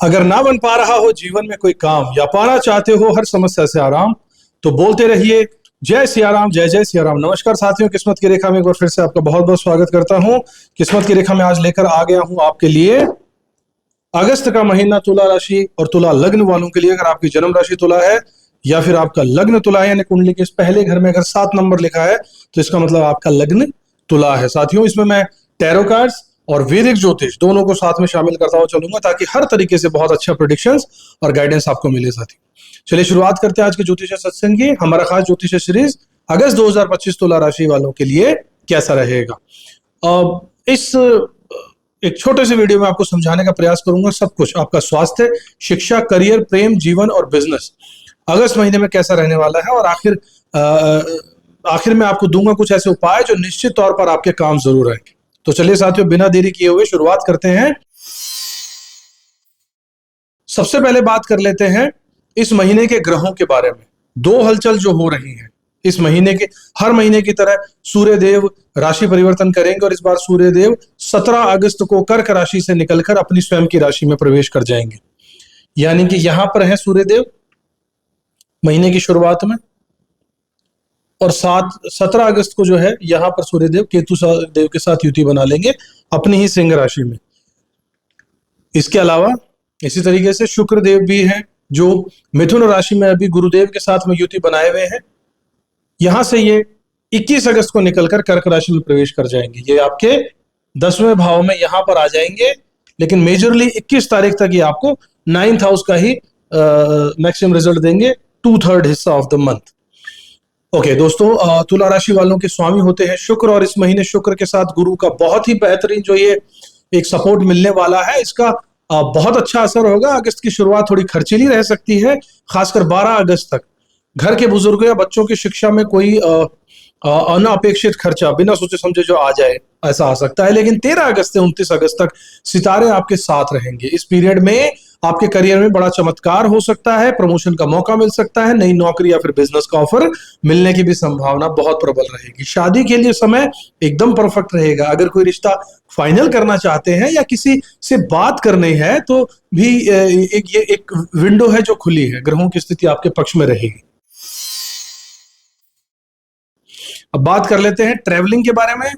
अगर ना बन पा रहा हो जीवन में कोई काम या पाना चाहते हो हर समस्या से आराम, तो बोलते रहिए जय सिया राम, जय जय सिया राम। नमस्कार साथियों, किस्मत की रेखा में एक बार फिर से आपका बहुत बहुत स्वागत करता हूं। किस्मत की रेखा में आज लेकर आ गया हूं आपके लिए अगस्त का महीना, तुला राशि और तुला लग्न वालों के लिए। अगर आपकी जन्म राशि तुला है या फिर आपका लग्न तुला है, यानी कुंडली के इस पहले घर में अगर 7 नंबर लिखा है तो इसका मतलब आपका लग्न तुला है। साथियों, इसमें मैं टैरो कार्ड्स और वैदिक ज्योतिष दोनों को साथ में शामिल करता हुआ चलूंगा ताकि हर तरीके से बहुत अच्छा प्रेडिक्शंस और गाइडेंस आपको मिले। साथी, चलिए शुरुआत करते हैं आज के ज्योतिष सत्संग की। हमारा खास ज्योतिष सीरीज अगस्त 2025 तुला राशि वालों के लिए कैसा रहेगा। इस एक छोटे से वीडियो में आपको समझाने का प्रयास करूंगा सब कुछ, आपका स्वास्थ्य, शिक्षा, करियर, प्रेम, जीवन और बिजनेस अगस्त महीने में कैसा रहने वाला है। और आखिर में आपको दूंगा कुछ ऐसे उपाय जो निश्चित तौर पर आपके काम जरूर आएंगे। तो चलिए साथियों, बिना देरी किए हुए शुरुआत करते हैं। सबसे पहले बात कर लेते हैं इस महीने के ग्रहों के बारे में। 2 हलचल जो हो रही हैं इस महीने के, हर महीने की तरह सूर्य देव राशि परिवर्तन करेंगे और इस बार सूर्य देव 17 अगस्त को कर्क राशि से निकलकर अपनी स्वयं की राशि में प्रवेश कर जाएंगे। यानी कि यहां पर है सूर्य देव महीने की शुरुआत में, और 17 अगस्त को जो है यहां पर सूर्य देव केतु देव के साथ युति बना लेंगे अपनी ही सिंह राशि में। इसके अलावा इसी तरीके से शुक्र देव भी हैं जो मिथुन राशि में अभी गुरुदेव के साथ में युति बनाए हुए हैं। यहां से ये 21 अगस्त को निकलकर कर्क राशि में प्रवेश कर जाएंगे। ये आपके 10वें भाव में यहां पर आ जाएंगे, लेकिन मेजरली 21 तारीख तक ये आपको 9th हाउस का ही मैक्सिमम रिजल्ट देंगे, 2/3 हिस्सा ऑफ द मंथ। ओके दोस्तों, तुला राशि वालों के स्वामी होते हैं शुक्र, और इस महीने शुक्र के साथ गुरु का बहुत ही बेहतरीन जो ये एक सपोर्ट मिलने वाला है, इसका बहुत अच्छा असर होगा। अगस्त की शुरुआत थोड़ी खर्चीली रह सकती है, खासकर 12 अगस्त तक घर के बुजुर्गों या बच्चों की शिक्षा में कोई अनअपेक्षित खर्चा बिना सोचे समझे जो आ जाए ऐसा आ सकता है। लेकिन 13 अगस्त से 29 अगस्त तक सितारे आपके साथ रहेंगे। इस पीरियड में आपके करियर में बड़ा चमत्कार हो सकता है, प्रमोशन का मौका मिल सकता है, नई नौकरी या फिर बिजनेस का ऑफर मिलने की भी संभावना बहुत प्रबल रहेगी। शादी के लिए समय एकदम परफेक्ट रहेगा। अगर कोई रिश्ता फाइनल करना चाहते हैं या किसी से बात करनी है तो भी ये एक विंडो है जो खुली है, ग्रहों की स्थिति आपके पक्ष में रहेगी। अब बात कर लेते हैं ट्रेवलिंग के बारे में।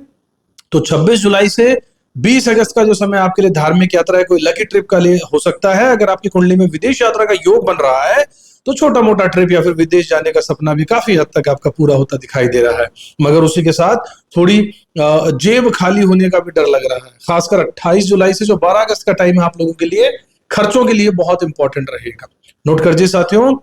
तो 26 जुलाई से 20 अगस्त का जो समय आपके लिए धार्मिक यात्रा है, कोई लकी ट्रिप का लिए हो सकता है। अगर आपकी कुंडली में विदेश यात्रा का योग बन रहा है तो छोटा मोटा ट्रिप या फिर विदेश जाने का सपना भी काफी हद तक आपका पूरा होता दिखाई दे रहा है, मगर उसी के साथ थोड़ी जेब खाली होने का भी डर लग रहा है। खासकर 28 जुलाई से जो 12 अगस्त का टाइम है आप लोगों के लिए खर्चों के लिए बहुत इंपॉर्टेंट रहेगा। नोट कर दीजिए साथियों,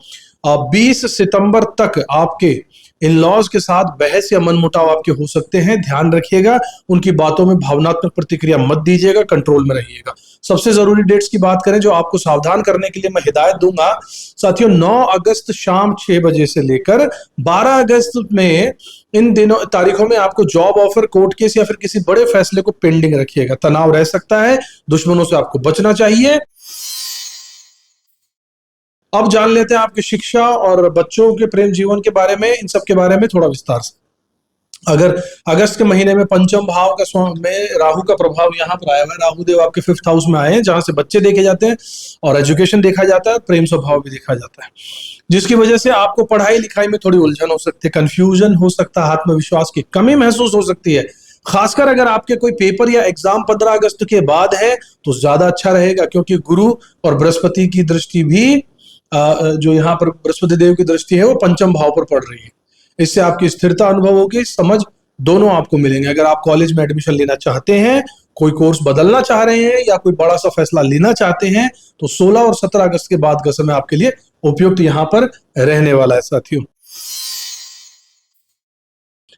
20 सितंबर तक आपके इन लॉज के साथ बहस या मनमुटाव आपके हो सकते हैं। ध्यान रखिएगा, उनकी बातों में भावनात्मक प्रतिक्रिया मत दीजिएगा, कंट्रोल में रहिएगा। सबसे जरूरी डेट्स की बात करें जो आपको सावधान करने के लिए मैं हिदायत दूंगा साथियों, 9 अगस्त शाम 6 बजे से लेकर 12 अगस्त में, इन दिनों तारीखों में आपको जॉब ऑफर, कोर्ट केस या फिर किसी बड़े फैसले को पेंडिंग रखिएगा। तनाव रह सकता है, दुश्मनों से आपको बचना चाहिए। अब जान लेते हैं आपकी शिक्षा और बच्चों के प्रेम जीवन के बारे में, इन सब के बारे में थोड़ा विस्तार से। अगर अगस्त के महीने में पंचम भाव का में राहु का प्रभाव यहाँ पर आया हुआ है, राहु देव आपके 5th हाउस में आए हैं जहां से बच्चे देखे जाते हैं और एजुकेशन देखा जाता है, प्रेम स्वभाव भी देखा जाता है, जिसकी वजह से आपको पढ़ाई लिखाई में थोड़ी उलझन हो सकती है, कंफ्यूजन हो सकता है, आत्मविश्वास की कमी महसूस हो सकती है। खासकर अगर आपके कोई पेपर या एग्जाम 15 अगस्त के बाद है तो ज्यादा अच्छा रहेगा, क्योंकि गुरु और बृहस्पति की दृष्टि भी जो यहाँ पर बृहस्पति देव की दृष्टि है वो पंचम भाव पर पड़ रही है। इससे आपकी स्थिरता अनुभव होगी, समझ दोनों आपको मिलेंगे। अगर आप कॉलेज में एडमिशन लेना चाहते हैं, कोई कोर्स बदलना चाह रहे हैं या कोई बड़ा सा फैसला लेना चाहते हैं तो 16 और 17 अगस्त के बाद का समय आपके लिए उपयुक्त यहाँ पर रहने वाला है साथियों।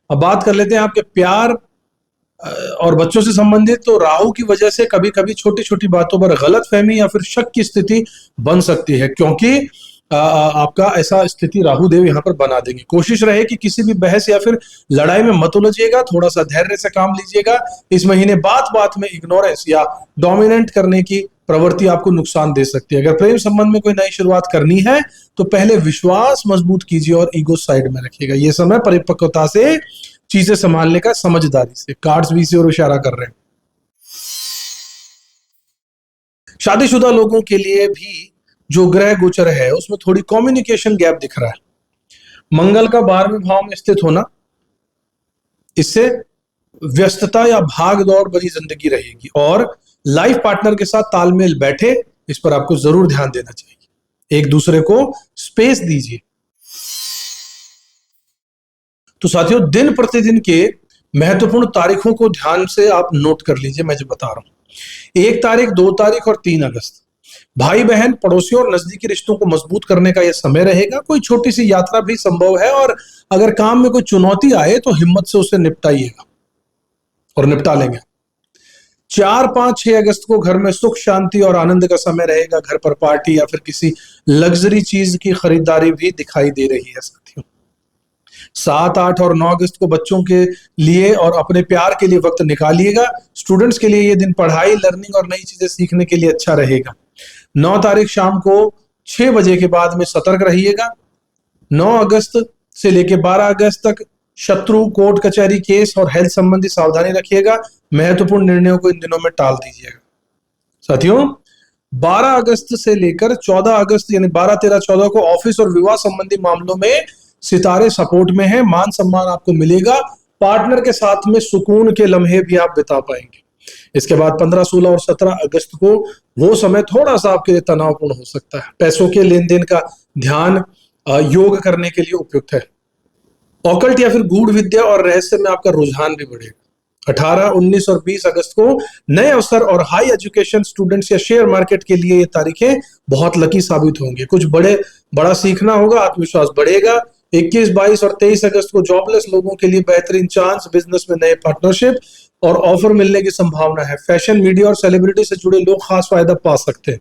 अब बात कर लेते हैं आपके प्यार और बच्चों से संबंधित। तो राहु की वजह से कभी कभी छोटी छोटी बातों पर गलतफहमी या फिर शक की स्थिति बन सकती है, क्योंकि आपका ऐसा स्थिति राहु देव यहाँ पर बना देंगे। कोशिश रहे कि किसी भी बहस या फिर लड़ाई में मत उलझिएगा, थोड़ा सा धैर्य से काम लीजिएगा। इस महीने बात बात में इग्नोरेंस या डोमिनेंट करने की प्रवृत्ति आपको नुकसान दे सकती है। अगर प्रेम संबंध में कोई नई शुरुआत करनी है तो पहले विश्वास मजबूत कीजिए और ईगो साइड में रखिएगा। ये समय परिपक्वता से चीजें संभालने का, समझदारी से। कार्ड्स भी इसी ओर इशारा कर रहे हैं। शादीशुदा लोगों के लिए भी जो ग्रह गोचर है उसमें थोड़ी कम्युनिकेशन गैप दिख रहा है। मंगल का 12वें भाव में स्थित होना, इससे व्यस्तता या भाग दौड़ भरी जिंदगी रहेगी और लाइफ पार्टनर के साथ तालमेल बैठे, इस पर आपको जरूर ध्यान देना चाहिए। एक दूसरे को स्पेस दीजिए। तो साथियों, दिन प्रतिदिन के महत्वपूर्ण तारीखों को ध्यान से आप नोट कर लीजिए। मैं जो बता रहा हूं, 1 तारीख, 2 तारीख और 3 अगस्त भाई बहन, पड़ोसियों और नजदीकी रिश्तों को मजबूत करने का यह समय रहेगा। कोई छोटी सी यात्रा भी संभव है और अगर काम में कोई चुनौती आए तो हिम्मत से उसे निपटाइएगा और निपटा लेंगे। 4, 5, 6 अगस्त को घर में सुख शांति और आनंद का समय रहेगा। घर पर पार्टी या फिर किसी लग्जरी चीज की खरीदारी भी दिखाई दे रही है साथियों। 7, 8 और 9 अगस्त को बच्चों के लिए और अपने प्यार के लिए वक्त निकालिएगा। स्टूडेंट्स के लिए ये दिन पढ़ाई, लर्निंग और नई चीजें सीखने के लिए अच्छा रहेगा। 9 तारीख शाम को 6 बजे के बाद में सतर्क रहिएगा। 9 अगस्त से लेकर 12 अगस्त तक शत्रु, कोर्ट कचहरी, केस और हेल्थ संबंधी सावधानी रखिएगा। महत्वपूर्ण निर्णयों को इन दिनों में टाल दीजिएगा। साथियों, 12 अगस्त से लेकर 14 अगस्त यानी 12, 13, 14 को ऑफिस और विवाह संबंधी मामलों में सितारे सपोर्ट में हैं। मान सम्मान आपको मिलेगा। पार्टनर के साथ में सुकून के लम्हे भी आप बिता पाएंगे। इसके बाद 15, 16 और 17 अगस्त को वो समय थोड़ा सा आपके लिए तनावपूर्ण हो सकता है। पैसों के लेन देन का ध्यान योग करने के लिए उपयुक्त है। ऑकल्ट या फिर गूढ़ विद्या और रहस्य में आपका रुझान भी बढ़ेगा। 18, 19 और 20 अगस्त को नए अवसर और हाई एजुकेशन स्टूडेंट्स या शेयर मार्केट के लिए ये तारीखें बहुत लकी साबित होंगी। कुछ बड़ा सीखना होगा, आत्मविश्वास बढ़ेगा। 21, 22 और 23 अगस्त को जॉबलेस लोगों के लिए बेहतरीन चांस, बिजनेस में नए पार्टनरशिप और ऑफर मिलने की संभावना है। फैशन, मीडिया और सेलिब्रिटी से जुड़े लोग खास फायदा पा सकते हैं।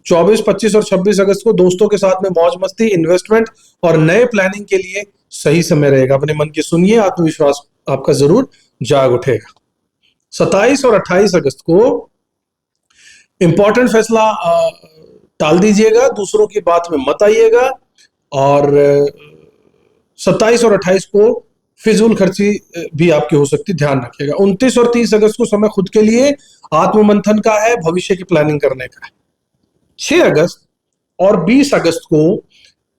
24, 25 और 26 अगस्त को दोस्तों के साथ में मौज मस्ती, इन्वेस्टमेंट और नए प्लानिंग के लिए सही समय रहेगा। अपने मन की सुनिए, आत्मविश्वास आपका जरूर जाग उठेगा। 27 और 28 अगस्त को इंपॉर्टेंट फैसला टाल दीजिएगा, दूसरों की बात में मत आइएगा। और 27 और 28 को फिजूल खर्ची भी आपकी हो सकती, ध्यान रखिएगा। 29 और 30 अगस्त को समय खुद के लिए, आत्ममंथन का है, भविष्य की प्लानिंग करने का है। 6 अगस्त और 20 अगस्त को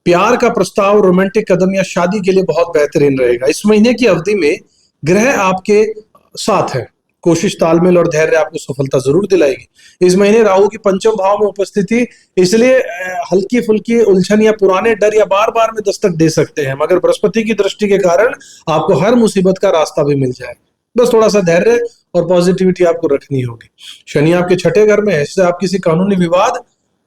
प्यार का प्रस्ताव, रोमांटिक कदम या शादी के लिए बहुत बेहतरीन रहेगा। इस महीने की अवधि में ग्रह आपके साथ है। कोशिश, तालमेल और धैर्य आपको सफलता जरूर दिलाएगी। इस महीने राहु की 5वें भाव में उपस्थिति इसलिए हल्की फुल्की उलझन या पुराने डर या बार बार में दस्तक दे सकते हैं, मगर बृहस्पति की दृष्टि के कारण आपको हर मुसीबत का रास्ता भी मिल जाएगा। बस थोड़ा सा धैर्य और पॉजिटिविटी आपको रखनी होगी। शनि आपके 6ठे घर में है, इससे आप किसी कानूनी विवाद,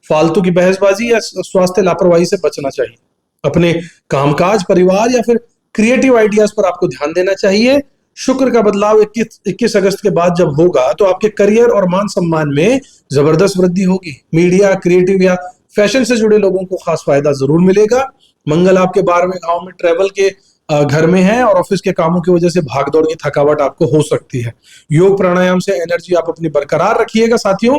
फालतू की बहसबाजी या स्वास्थ्य लापरवाही से बचना चाहिए। अपने कामकाज, परिवार या फिर क्रिएटिव आइडियाज पर आपको ध्यान देना चाहिए। शुक्र का बदलाव 21 अगस्त के बाद जब होगा तो आपके करियर और मान सम्मान में जबरदस्त वृद्धि होगी। मीडिया, क्रिएटिव या फैशन से जुड़े लोगों को खास फायदा जरूर मिलेगा। मंगल आपके 12वें भाव में ट्रेवल के घर में है और ऑफिस के कामों की वजह से भागदौड़ की थकावट आपको हो सकती है। योग प्राणायाम से एनर्जी आप अपनी बरकरार रखिएगा। साथियों,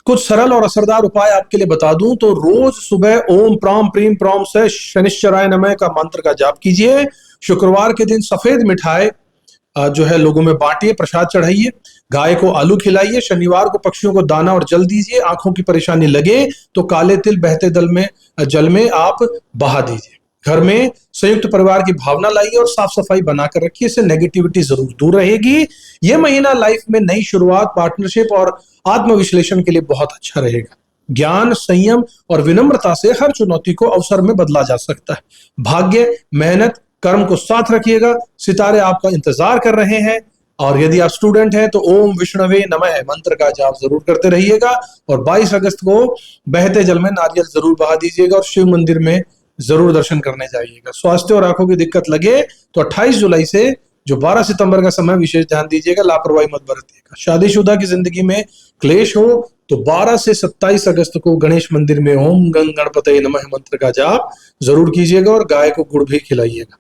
कुछ सरल और असरदार उपाय आपके लिए बता दूं तो रोज सुबह ओम प्राम प्रीम प्रॉम से शनिश्चराय नमः का मंत्र का जाप कीजिए। शुक्रवार के दिन सफेद मिठाई जो है लोगों में बांटिए, प्रसाद चढ़ाइए। गाय को आलू खिलाइए। शनिवार को पक्षियों को दाना और जल दीजिए। आंखों की परेशानी लगे तो काले तिल बहते जल में आप बहा दीजिए। घर में संयुक्त परिवार की भावना लाइए और साफ सफाई बनाकर रखिए, इससे नेगेटिविटी जरूर दूर रहेगी। यह महीना लाइफ में नई शुरुआत, पार्टनरशिप और आत्मविश्लेषण के लिए बहुत अच्छा रहेगा। ज्ञान, संयम और विनम्रता से हर चुनौती को अवसर में बदला जा सकता है। भाग्य, मेहनत, कर्म को साथ रखिएगा। सितारे आपका इंतजार कर रहे हैं। और यदि आप स्टूडेंट हैं तो ओम विष्णवे नमः मंत्र का जाप जरूर करते रहिएगा। और 22 अगस्त को बहते जल में नारियल जरूर बहा दीजिएगा और शिव मंदिर में जरूर दर्शन करने जाइएगा। स्वास्थ्य और आंखों की दिक्कत लगे तो 28 जुलाई से जो 12 सितंबर का समय विशेष ध्यान दीजिएगा, लापरवाही मत बरतिएगा। शादीशुदा की जिंदगी में क्लेश हो तो 12 से 27 अगस्त को गणेश मंदिर में ओम गंग गणपतये नमः मंत्र का जाप जरूर कीजिएगा और गाय को गुड़ भी खिलाइएगा।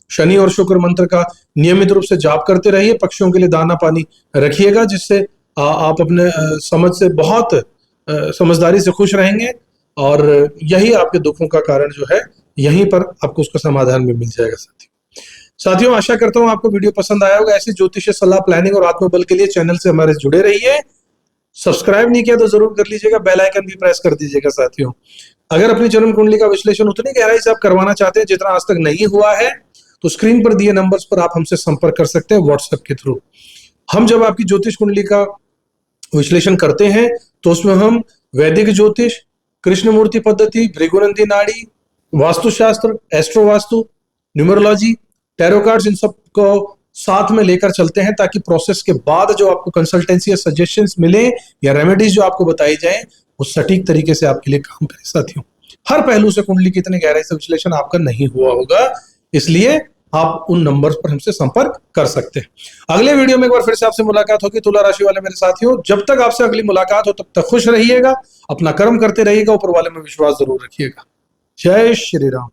शनि और शुक्र मंत्र का नियमित रूप से जाप करते रहिए। पक्षियों के लिए दाना पानी रखिएगा, जिससे आप अपने समझ से बहुत समझदारी से खुश रहेंगे और यही आपके दुखों का कारण जो है, यहीं पर आपको उसका समाधान भी मिल जाएगा। साथी, साथियों, आशा करता हूं आपको वीडियो पसंद आया होगा। ऐसी ज्योतिष सलाह, प्लानिंग और आत्मबल के लिए चैनल से हमारे जुड़े रहिए। सब्सक्राइब नहीं किया तो जरूर कर लीजिएगा, बेल आइकन भी प्रेस कर दीजिएगा। साथियों, अगर अपनी जन्म कुंडली का विश्लेषण उतनी गहराई से आप करवाना चाहते हैं जितना आज तक नहीं हुआ है, तो स्क्रीन पर दिए नंबर्स पर आप हमसे संपर्क कर सकते हैं व्हाट्सएप के थ्रू। हम जब आपकी ज्योतिष कुंडली का विश्लेषण करते हैं तो उसमें हम वैदिक ज्योतिष, कृष्णमूर्ति पद्धति, Bhrigunandi Nadi, vastushastra, astro vastu, numerology, tarot cards, इन सब को साथ में लेकर चलते हैं ताकि प्रोसेस के बाद जो आपको कंसल्टेंसी या सजेशंस मिले या रेमेडीज जो आपको बताई जाए वो सटीक तरीके से आपके लिए काम करे। साथियों, हर पहलू से कुंडली की इतनी गहराई से विश्लेषण आपका नहीं हुआ होगा, इसलिए आप उन नंबर्स पर हमसे संपर्क कर सकते हैं। अगले वीडियो में एक बार फिर से आपसे मुलाकात होगी तुला राशि वाले मेरे साथियों। जब तक आपसे अगली मुलाकात हो तब तक खुश रहिएगा, अपना कर्म करते रहिएगा, ऊपर वाले में विश्वास जरूर रखिएगा। जय श्री राम।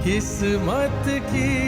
किस्मत की